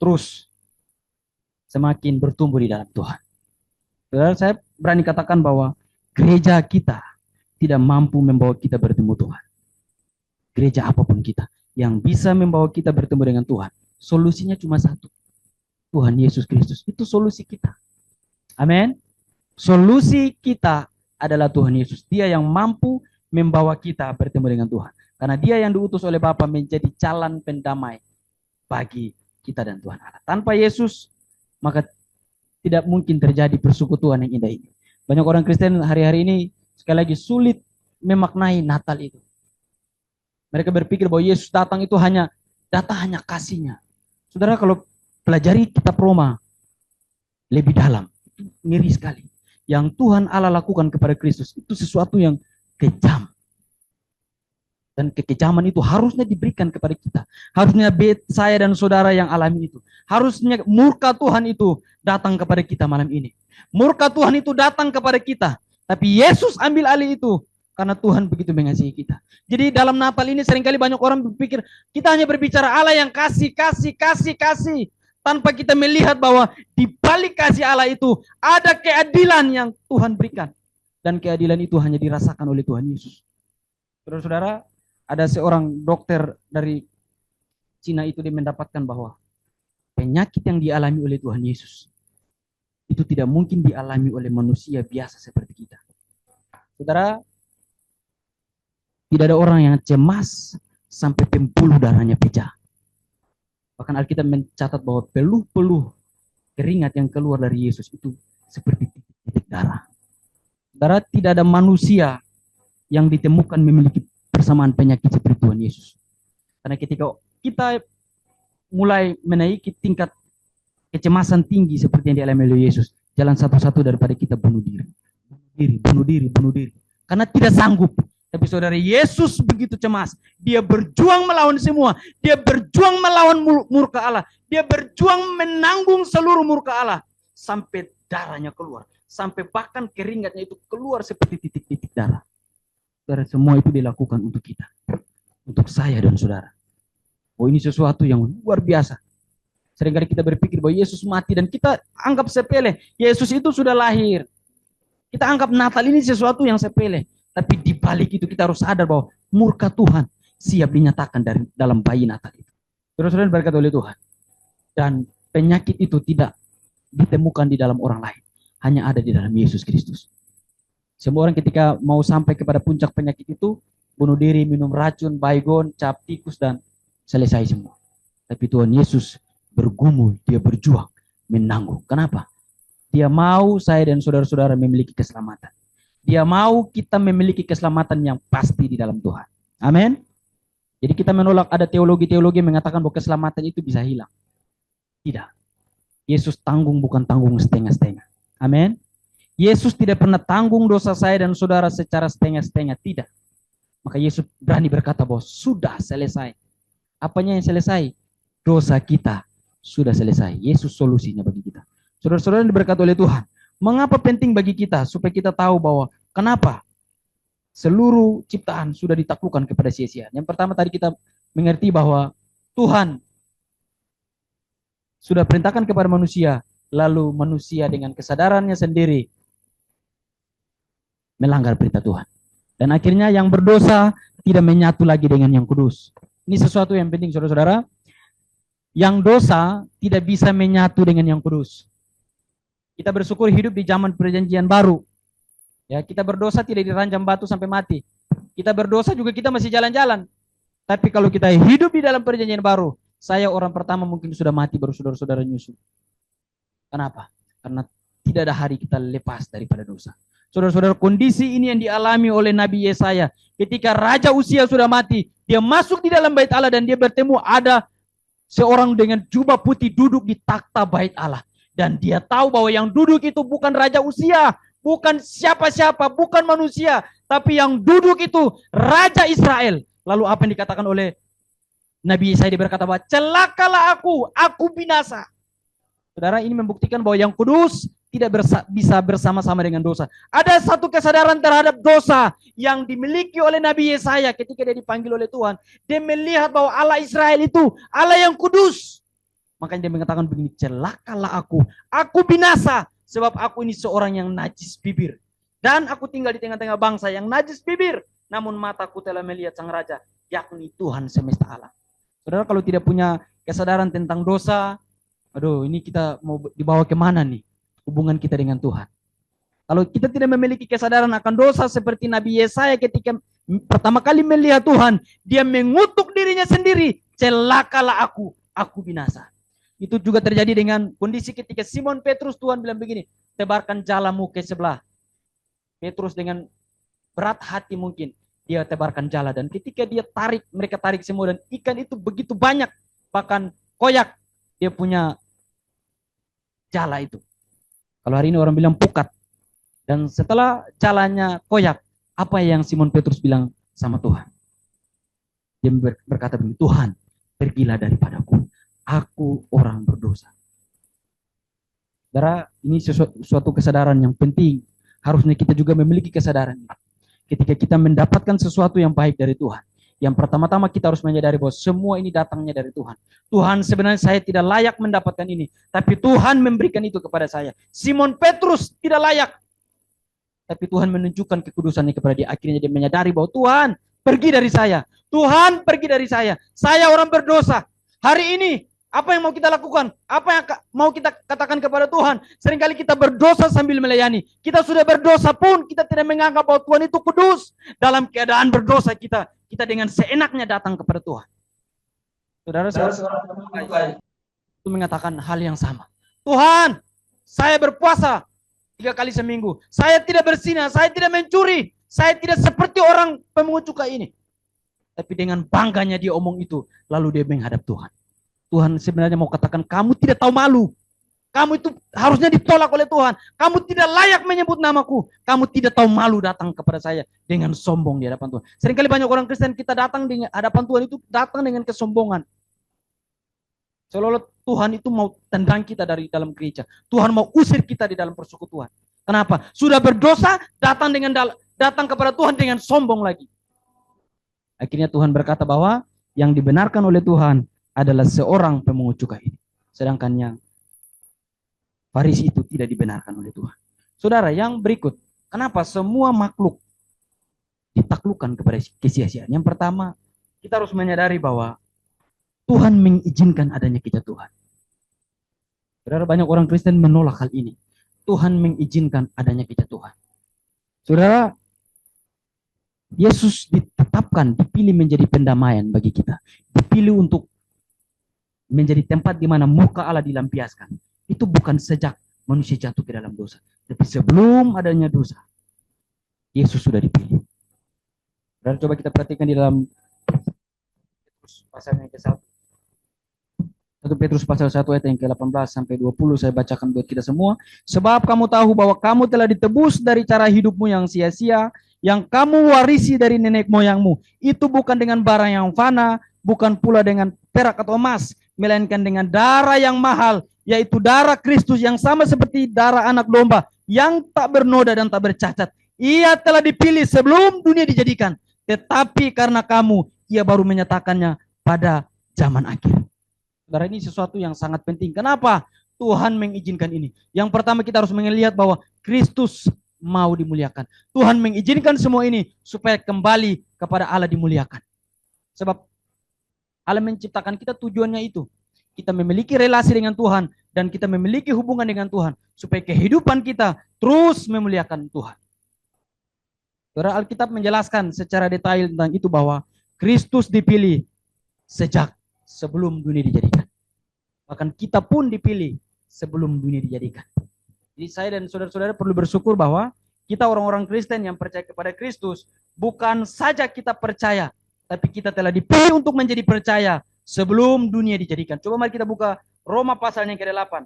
terus semakin bertumbuh di dalam Tuhan. Saya berani katakan bahwa gereja kita tidak mampu membawa kita bertemu Tuhan. Gereja apapun kita yang bisa membawa kita bertemu dengan Tuhan, solusinya cuma satu. Tuhan Yesus Kristus, itu solusi kita. Amin. Solusi kita adalah Tuhan Yesus. Dia yang mampu membawa kita bertemu dengan Tuhan. Karena dia yang diutus oleh Bapa menjadi jalan pendamai bagi kita dan Tuhan Allah. Tanpa Yesus, maka tidak mungkin terjadi persekutuan yang indah ini. Banyak orang Kristen hari-hari ini sekali lagi sulit memaknai Natal itu. Mereka berpikir bahwa Yesus datang itu hanya kasihnya. Saudara, kalau pelajari kitab Roma lebih dalam, itu ngeri sekali. Yang Tuhan Allah lakukan kepada Kristus itu sesuatu yang kejam. Dan kekejaman itu harusnya diberikan kepada kita. Harusnya saya dan saudara yang alami itu. Harusnya murka Tuhan itu datang kepada kita malam ini. Murka Tuhan itu datang kepada kita. Tapi Yesus ambil alih itu. Karena Tuhan begitu mengasihi kita. Jadi dalam Natal ini seringkali banyak orang berpikir, kita hanya berbicara Allah yang kasih. Tanpa kita melihat bahwa di balik kasih Allah itu ada keadilan yang Tuhan berikan. Dan keadilan itu hanya dirasakan oleh Tuhan Yesus. Saudara-saudara, ada seorang dokter dari Cina itu dia mendapatkan bahwa penyakit yang dialami oleh Tuhan Yesus itu tidak mungkin dialami oleh manusia biasa seperti kita. Saudara, tidak ada orang yang cemas sampai pembuluh darahnya pecah. Bahkan Alkitab mencatat bahwa peluh-peluh keringat yang keluar dari Yesus itu seperti titik-titik darah. Saudara, tidak ada manusia yang ditemukan memiliki persamaan penyakit seperti Tuhan Yesus. Karena ketika kita mulai menaiki tingkat kecemasan tinggi seperti yang dialami oleh Yesus, jalan satu-satu daripada kita bunuh diri. Bunuh diri. Karena tidak sanggup. Tapi saudara, Yesus begitu cemas. Dia berjuang melawan semua. Dia berjuang melawan murka Allah. Dia berjuang menanggung seluruh murka Allah. Sampai darahnya keluar. Sampai bahkan keringatnya itu keluar seperti titik-titik darah. Saudara, semua itu dilakukan untuk kita. Untuk saya dan saudara. Oh, ini sesuatu yang luar biasa. Seringkali kita berpikir bahwa Yesus mati dan kita anggap sepele. Yesus itu sudah lahir. Kita anggap Natal ini sesuatu yang sepele. Tapi di balik itu kita harus sadar bahwa murka Tuhan siap dinyatakan dari dalam bayi Natal itu. Saudara-saudara berkat oleh Tuhan. Dan penyakit itu tidak ditemukan di dalam orang lain. Hanya ada di dalam Yesus Kristus. Semua orang ketika mau sampai kepada puncak penyakit itu, bunuh diri, minum racun, baygon, cap tikus, dan selesai semua. Tapi Tuhan Yesus bergumul, dia berjuang, menanggung. Kenapa? Dia mau saya dan saudara-saudara memiliki keselamatan. Dia mau kita memiliki keselamatan yang pasti di dalam Tuhan. Amin. Jadi kita menolak ada teologi-teologi yang mengatakan bahwa keselamatan itu bisa hilang. Tidak. Yesus tanggung, bukan tanggung setengah-setengah. Amin. Yesus tidak pernah tanggung dosa saya dan saudara secara setengah-setengah. Tidak. Maka Yesus berani berkata bahwa sudah selesai. Apanya yang selesai? Dosa kita sudah selesai. Yesus solusinya bagi kita. Saudara-saudara yang diberkati oleh Tuhan. Mengapa penting bagi kita? Supaya kita tahu bahwa kenapa seluruh ciptaan sudah ditaklukkan kepada sia-sia. Yang pertama tadi kita mengerti bahwa Tuhan sudah perintahkan kepada manusia. Lalu manusia dengan kesadarannya sendiri melanggar perintah Tuhan. Dan akhirnya yang berdosa tidak menyatu lagi dengan yang kudus. Ini sesuatu yang penting saudara-saudara. Yang dosa tidak bisa menyatu dengan yang kudus. Kita bersyukur hidup di zaman perjanjian baru. Ya, kita berdosa tidak diranjam batu sampai mati. Kita berdosa juga kita masih jalan-jalan. Tapi kalau kita hidup di dalam perjanjian baru, saya orang pertama mungkin sudah mati baru saudara-saudara nyusul. Kenapa? Karena tidak ada hari kita lepas daripada dosa. Saudara-saudara, kondisi ini yang dialami oleh Nabi Yesaya. Ketika Raja Uzia sudah mati, dia masuk di dalam bait Allah dan dia bertemu ada seorang dengan jubah putih duduk di takhta bait Allah. Dan dia tahu bahwa yang duduk itu bukan Raja Uzia, bukan siapa-siapa, bukan manusia. Tapi yang duduk itu Raja Israel. Lalu apa yang dikatakan oleh Nabi Yesaya, dia berkata bahwa celakalah aku binasa. Saudara, ini membuktikan bahwa yang kudus tidak bisa bersama-sama dengan dosa. Ada satu kesadaran terhadap dosa yang dimiliki oleh Nabi Yesaya ketika dia dipanggil oleh Tuhan. Dia melihat bahwa Allah Israel itu Allah yang kudus. Makanya dia mengatakan begini, celakalah aku binasa, sebab aku ini seorang yang najis bibir. Dan aku tinggal di tengah-tengah bangsa yang najis bibir, namun mataku telah melihat sang Raja, yakni Tuhan semesta alam. Saudara, kalau tidak punya kesadaran tentang dosa, aduh, ini kita mau dibawa kemana nih hubungan kita dengan Tuhan? Kalau kita tidak memiliki kesadaran akan dosa seperti Nabi Yesaya ketika pertama kali melihat Tuhan, dia mengutuk dirinya sendiri, celakalah aku binasa. Itu juga terjadi dengan kondisi ketika Simon Petrus, Tuhan bilang begini, tebarkan jalamu ke sebelah. Petrus dengan berat hati mungkin, dia tebarkan jala. Dan ketika dia tarik, mereka tarik semua. Dan ikan itu begitu banyak, bahkan koyak dia punya jala itu. Kalau hari ini orang bilang pukat. Dan setelah jalannya koyak, apa yang Simon Petrus bilang sama Tuhan? Dia berkata begini, Tuhan, pergilah daripadaku. Aku orang berdosa. Saudara, ini suatu kesadaran yang penting. Harusnya kita juga memiliki kesadaran. Ketika kita mendapatkan sesuatu yang baik dari Tuhan, yang pertama-tama kita harus menyadari bahwa semua ini datangnya dari Tuhan. Tuhan, sebenarnya saya tidak layak mendapatkan ini, tapi Tuhan memberikan itu kepada saya. Simon Petrus tidak layak, tapi Tuhan menunjukkan kekudusannya kepada dia. Akhirnya dia menyadari bahwa Tuhan, pergi dari saya. Tuhan, pergi dari saya. Saya orang berdosa. Hari ini apa yang mau kita lakukan? Apa yang mau kita katakan kepada Tuhan? Seringkali kita berdosa sambil melayani. Kita sudah berdosa pun kita tidak menganggap bahwa Tuhan itu kudus. Dalam keadaan berdosa kita dengan seenaknya datang kepada Tuhan. Saudara-saudara itu mengatakan hal yang sama. Tuhan, saya berpuasa 3 kali seminggu. Saya tidak berzina, saya tidak mencuri, saya tidak seperti orang pemungut cukai ini. Tapi dengan bangganya dia omong itu, lalu dia menghadap Tuhan. Tuhan sebenarnya mau katakan, kamu tidak tahu malu. Kamu itu harusnya ditolak oleh Tuhan. Kamu tidak layak menyebut namaku. Kamu tidak tahu malu datang kepada saya dengan sombong di hadapan Tuhan. Seringkali banyak orang Kristen kita datang di hadapan Tuhan itu datang dengan kesombongan. Seolah-olah Tuhan itu mau tendang kita dari dalam gereja. Tuhan mau usir kita di dalam persekutuan. Kenapa? Sudah berdosa, datang kepada Tuhan dengan sombong lagi. Akhirnya Tuhan berkata bahwa yang dibenarkan oleh Tuhan adalah seorang pemungut cukai ini. Sedangkan yang Farisi itu tidak dibenarkan oleh Tuhan. Saudara, yang berikut, kenapa semua makhluk ditaklukkan kepada kesia-siaan? Yang pertama, kita harus menyadari bahwa Tuhan mengizinkan adanya kejatuhan. Saudara, banyak orang Kristen menolak hal ini. Tuhan mengizinkan adanya kejatuhan. Saudara, Yesus ditetapkan, dipilih menjadi pendamaian bagi kita. Dipilih untuk menjadi tempat di mana muka Allah dilampiaskan. Itu bukan sejak manusia jatuh ke dalam dosa. Tapi sebelum adanya dosa, Yesus sudah dipilih. Dan coba kita perhatikan di dalam pasal yang ke-1. 1 Petrus pasal 1 ayat yang ke-18 sampai 20 saya bacakan buat kita semua. Sebab kamu tahu bahwa kamu telah ditebus dari cara hidupmu yang sia-sia, yang kamu warisi dari nenek moyangmu. Itu bukan dengan barang yang fana, bukan pula dengan perak atau emas, melainkan dengan darah yang mahal, yaitu darah Kristus yang sama seperti darah anak domba, yang tak bernoda dan tak bercacat. Ia telah dipilih sebelum dunia dijadikan, tetapi karena kamu, ia baru menyatakannya pada zaman akhir. Saudara, ini sesuatu yang sangat penting. Kenapa Tuhan mengizinkan ini? Yang pertama kita harus melihat bahwa Kristus mau dimuliakan. Tuhan mengizinkan semua ini supaya kembali kepada Allah dimuliakan. Sebab Allah menciptakan kita tujuannya itu. Kita memiliki relasi dengan Tuhan dan kita memiliki hubungan dengan Tuhan supaya kehidupan kita terus memuliakan Tuhan. Saudara, Alkitab menjelaskan secara detail tentang itu bahwa Kristus dipilih sejak sebelum dunia dijadikan. Bahkan kita pun dipilih sebelum dunia dijadikan. Jadi saya dan saudara-saudara perlu bersyukur bahwa kita orang-orang Kristen yang percaya kepada Kristus, bukan saja kita percaya, tapi kita telah dipilih untuk menjadi percaya sebelum dunia dijadikan. Coba mari kita buka Roma pasal yang ke-8.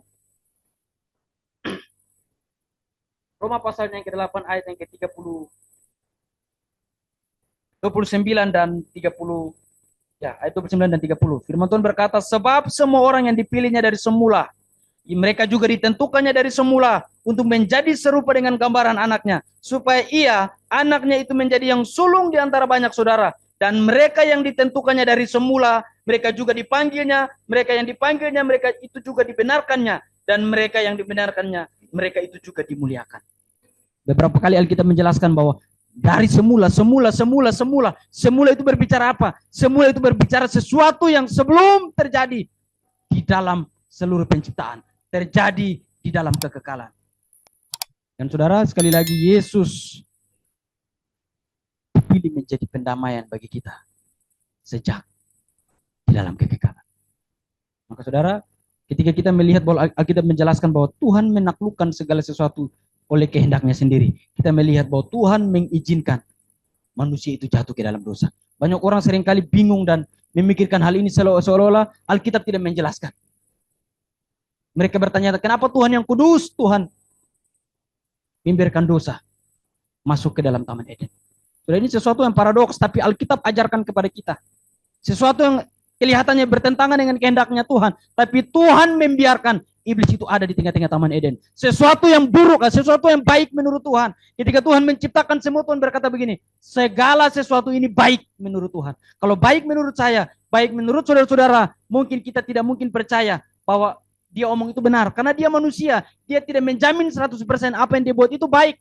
Roma pasal yang ke-8 ayat yang ke-30. 29 dan 30. Ya, ayat 29 dan 30. Firman Tuhan berkata, sebab semua orang yang dipilihnya dari semula, mereka juga ditentukannya dari semula untuk menjadi serupa dengan gambaran anaknya, supaya ia, anaknya itu menjadi yang sulung di antara banyak saudara. Dan mereka yang ditentukannya dari semula, mereka juga dipanggilnya, mereka yang dipanggilnya, mereka itu juga dibenarkannya, dan mereka yang dibenarkannya, mereka itu juga dimuliakan. Beberapa kali Alkitab menjelaskan bahwa dari semula itu berbicara apa? Semula itu berbicara sesuatu yang sebelum terjadi di dalam seluruh penciptaan, terjadi di dalam kekekalan. Dan saudara, sekali lagi Yesus dipilih menjadi pendamaian bagi kita sejak di dalam kekekalan. Maka saudara, ketika kita melihat bahwa Alkitab menjelaskan bahwa Tuhan menaklukkan segala sesuatu oleh kehendaknya sendiri, kita melihat bahwa Tuhan mengizinkan manusia itu jatuh ke dalam dosa. Banyak orang seringkali bingung dan memikirkan hal ini seolah-olah Alkitab tidak menjelaskan. Mereka bertanya, kenapa Tuhan yang kudus, Tuhan membiarkan dosa masuk ke dalam Taman Eden? Sudah, ini sesuatu yang paradoks, tapi Alkitab ajarkan kepada kita. Sesuatu yang kelihatannya bertentangan dengan kehendaknya Tuhan, tapi Tuhan membiarkan iblis itu ada di tengah-tengah Taman Eden. Sesuatu yang buruk, sesuatu yang baik menurut Tuhan. Ketika Tuhan menciptakan semua, Tuhan berkata begini, segala sesuatu ini baik menurut Tuhan. Kalau baik menurut saya, baik menurut saudara-saudara, mungkin kita tidak mungkin percaya bahwa dia omong itu benar. Karena dia manusia, dia tidak menjamin 100% apa yang dia buat itu baik.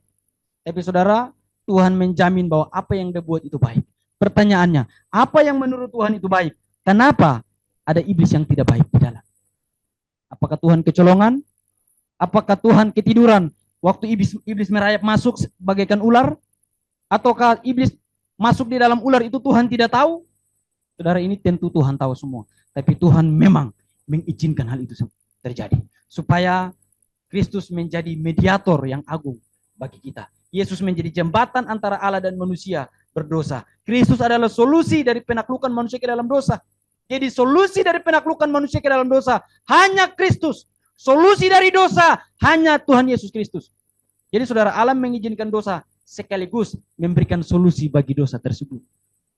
Tapi saudara, Tuhan menjamin bahwa apa yang dia buat itu baik. Pertanyaannya, apa yang menurut Tuhan itu baik? Kenapa ada iblis yang tidak baik di dalam? Apakah Tuhan kecolongan? Apakah Tuhan ketiduran waktu iblis merayap masuk bagaikan ular? Ataukah iblis masuk di dalam ular itu Tuhan tidak tahu? Saudara, ini tentu Tuhan tahu semua. Tapi Tuhan memang mengizinkan hal itu terjadi. Supaya Kristus menjadi mediator yang agung bagi kita. Yesus menjadi jembatan antara Allah dan manusia berdosa. Kristus adalah solusi dari penaklukan manusia ke dalam dosa. Jadi solusi dari penaklukan manusia ke dalam dosa hanya Kristus. Solusi dari dosa hanya Tuhan Yesus Kristus. Jadi saudara, Allah mengizinkan dosa sekaligus memberikan solusi bagi dosa tersebut.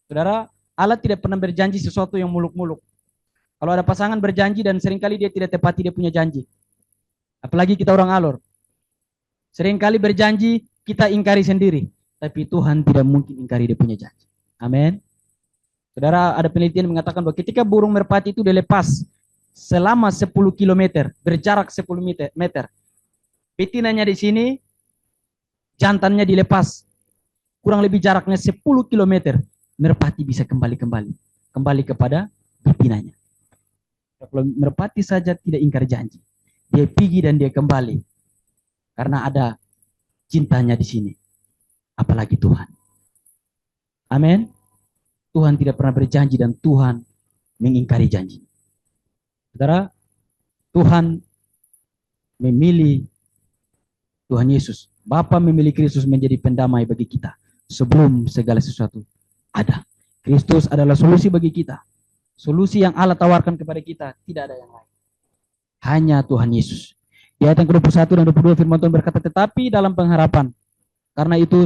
Saudara, Allah tidak pernah berjanji sesuatu yang muluk-muluk. Kalau ada pasangan berjanji dan seringkali dia tidak tepati dia punya janji. Apalagi kita orang alor. Seringkali berjanji kita ingkari sendiri. Tapi Tuhan tidak mungkin ingkari dia punya janji. Amin. Saudara, ada penelitian mengatakan bahwa ketika burung merpati itu dilepas selama 10 km, berjarak 10 meter. Betinanya di sini, jantannya dilepas. Kurang lebih jaraknya 10 km. Merpati bisa kembali kepada betinanya. Kalau merpati saja tidak ingkar janji. Dia pergi dan dia kembali. Karena ada cintanya di sini. Apalagi Tuhan. Amin. Tuhan tidak pernah berjanji dan Tuhan mengingkari janji. Saudara, Tuhan memilih Tuhan Yesus. Bapa memilih Kristus menjadi pendamai bagi kita. Sebelum segala sesuatu ada. Kristus adalah solusi bagi kita. Solusi yang Allah tawarkan kepada kita. Tidak ada yang lain. Hanya Tuhan Yesus. Di ayat yang ke-21 dan 22 firman Tuhan berkata, tetapi dalam pengharapan. Karena itu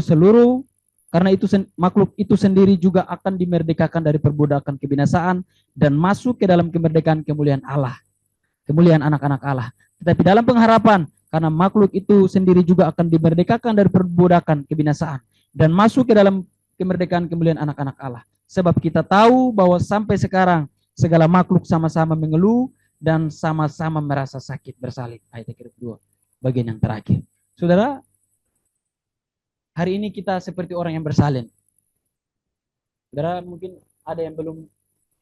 makhluk itu sendiri juga akan dimerdekakan dari perbudakan kebinasaan dan masuk ke dalam kemerdekaan kemuliaan Allah. Kemuliaan anak-anak Allah. Tetapi dalam pengharapan, karena makhluk itu sendiri juga akan dimerdekakan dari perbudakan kebinasaan dan masuk ke dalam kemerdekaan kemuliaan anak-anak Allah. Sebab kita tahu bahwa sampai sekarang segala makhluk sama-sama mengeluh dan sama-sama merasa sakit bersalin. Ayat ke-2, bagian yang terakhir. Saudara, hari ini kita seperti orang yang bersalin. Saudara, mungkin ada yang belum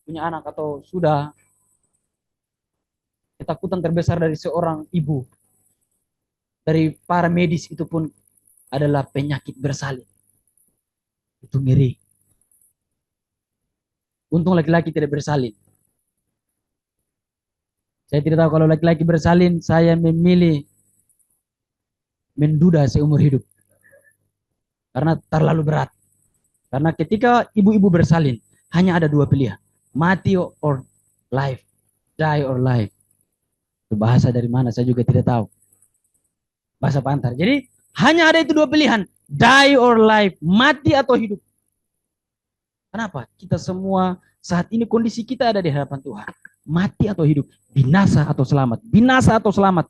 punya anak atau sudah. Ketakutan terbesar dari seorang ibu, dari para medis itu pun adalah penyakit bersalin. Itu ngeri. Untung laki-laki tidak bersalin. Saya tidak tahu kalau laki-laki bersalin, saya memilih menduda seumur hidup. Karena terlalu berat. Karena ketika ibu-ibu bersalin, hanya ada dua pilihan. Mati or life. Die or life. Itu bahasa dari mana saya juga tidak tahu. Bahasa Pantar. Jadi hanya ada itu dua pilihan. Die or life. Mati atau hidup. Kenapa? Kita semua saat ini kondisi kita ada di hadapan Tuhan. Mati atau hidup. Binasa atau selamat. Binasa atau selamat.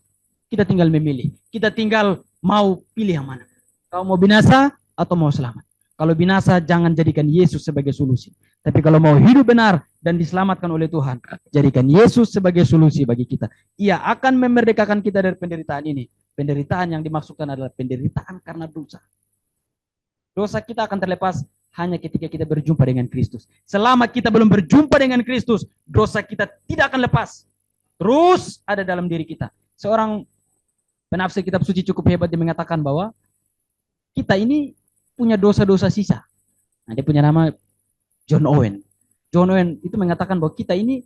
Kita tinggal memilih. Kita tinggal mau pilih yang mana. Kau mau binasa atau mau selamat. Kalau binasa, jangan jadikan Yesus sebagai solusi. Tapi kalau mau hidup benar dan diselamatkan oleh Tuhan, jadikan Yesus sebagai solusi bagi kita. Ia akan memerdekakan kita dari penderitaan ini. Penderitaan yang dimaksudkan adalah penderitaan karena dosa. Dosa kita akan terlepas hanya ketika kita berjumpa dengan Kristus. Selama kita belum berjumpa dengan Kristus, dosa kita tidak akan lepas. Terus ada dalam diri kita. Seorang penafsir kitab suci cukup hebat, dia mengatakan bahwa kita ini punya dosa-dosa sisa. Nah, dia punya nama John Owen. John Owen itu mengatakan bahwa kita ini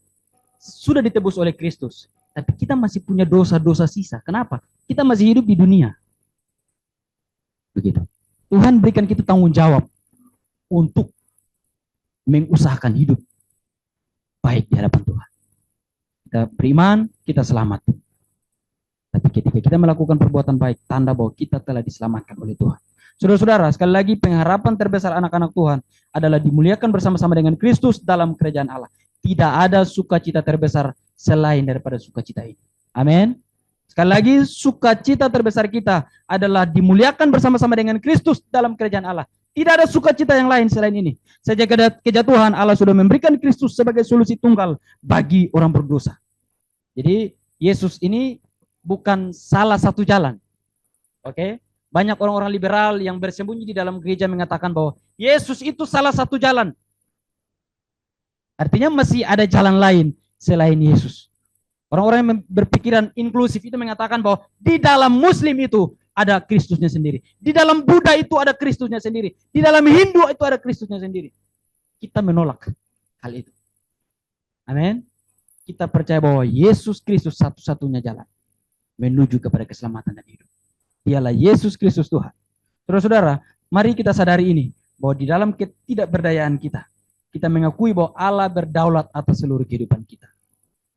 sudah ditebus oleh Kristus, tapi kita masih punya dosa-dosa sisa. Kenapa? Kita masih hidup di dunia. Begitu. Tuhan berikan kita tanggung jawab untuk mengusahakan hidup baik di hadapan Tuhan. Kita beriman, kita selamat. Tapi ketika kita melakukan perbuatan baik, tanda bahwa kita telah diselamatkan oleh Tuhan. Saudara-saudara, sekali lagi pengharapan terbesar anak-anak Tuhan adalah dimuliakan bersama-sama dengan Kristus dalam kerajaan Allah. Tidak ada sukacita terbesar selain daripada sukacita ini. Amin. Sekali lagi, sukacita terbesar kita adalah dimuliakan bersama-sama dengan Kristus dalam kerajaan Allah. Tidak ada sukacita yang lain selain ini. Sejak kejatuhan, Allah sudah memberikan Kristus sebagai solusi tunggal bagi orang berdosa. Jadi, Yesus ini bukan salah satu jalan. Oke? Banyak orang-orang liberal yang bersembunyi di dalam gereja mengatakan bahwa Yesus itu salah satu jalan. Artinya masih ada jalan lain selain Yesus. Orang-orang yang berpikiran inklusif itu mengatakan bahwa di dalam Muslim itu ada Kristusnya sendiri. Di dalam Buddha itu ada Kristusnya sendiri. Di dalam Hindu itu ada Kristusnya sendiri. Kita menolak hal itu. Amin. Kita percaya bahwa Yesus Kristus satu-satunya jalan. menuju kepada keselamatan dan hidup. Dialah Yesus Kristus Tuhan. Saudara-saudara, mari kita sadari ini, bahwa di dalam ketidakberdayaan kita, kita mengakui bahwa Allah berdaulat atas seluruh kehidupan kita.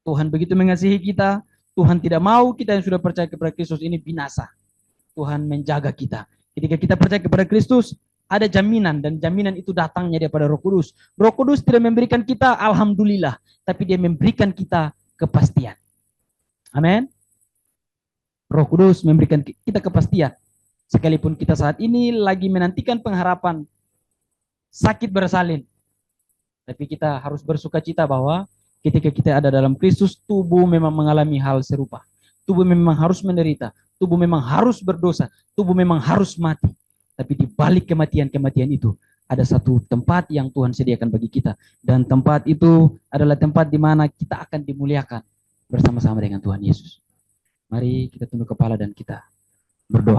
Tuhan begitu mengasihi kita, Tuhan tidak mau kita yang sudah percaya kepada Kristus ini binasa. Tuhan menjaga kita. Ketika kita percaya kepada Kristus, ada jaminan, dan jaminan itu datangnya daripada Roh Kudus. Roh Kudus tidak memberikan kita alhamdulillah, tapi dia memberikan kita kepastian. Amin. Roh Kudus memberikan kita kepastian. Sekalipun kita saat ini lagi menantikan pengharapan sakit bersalin, tapi kita harus bersuka cita bahwa ketika kita ada dalam Kristus, tubuh memang mengalami hal serupa. Tubuh memang harus menderita, tubuh memang harus berdosa, tubuh memang harus mati. Tapi di balik kematian-kematian itu, ada satu tempat yang Tuhan sediakan bagi kita. Dan tempat itu adalah tempat di mana kita akan dimuliakan bersama-sama dengan Tuhan Yesus. Mari kita tunduk kepala dan kita berdoa.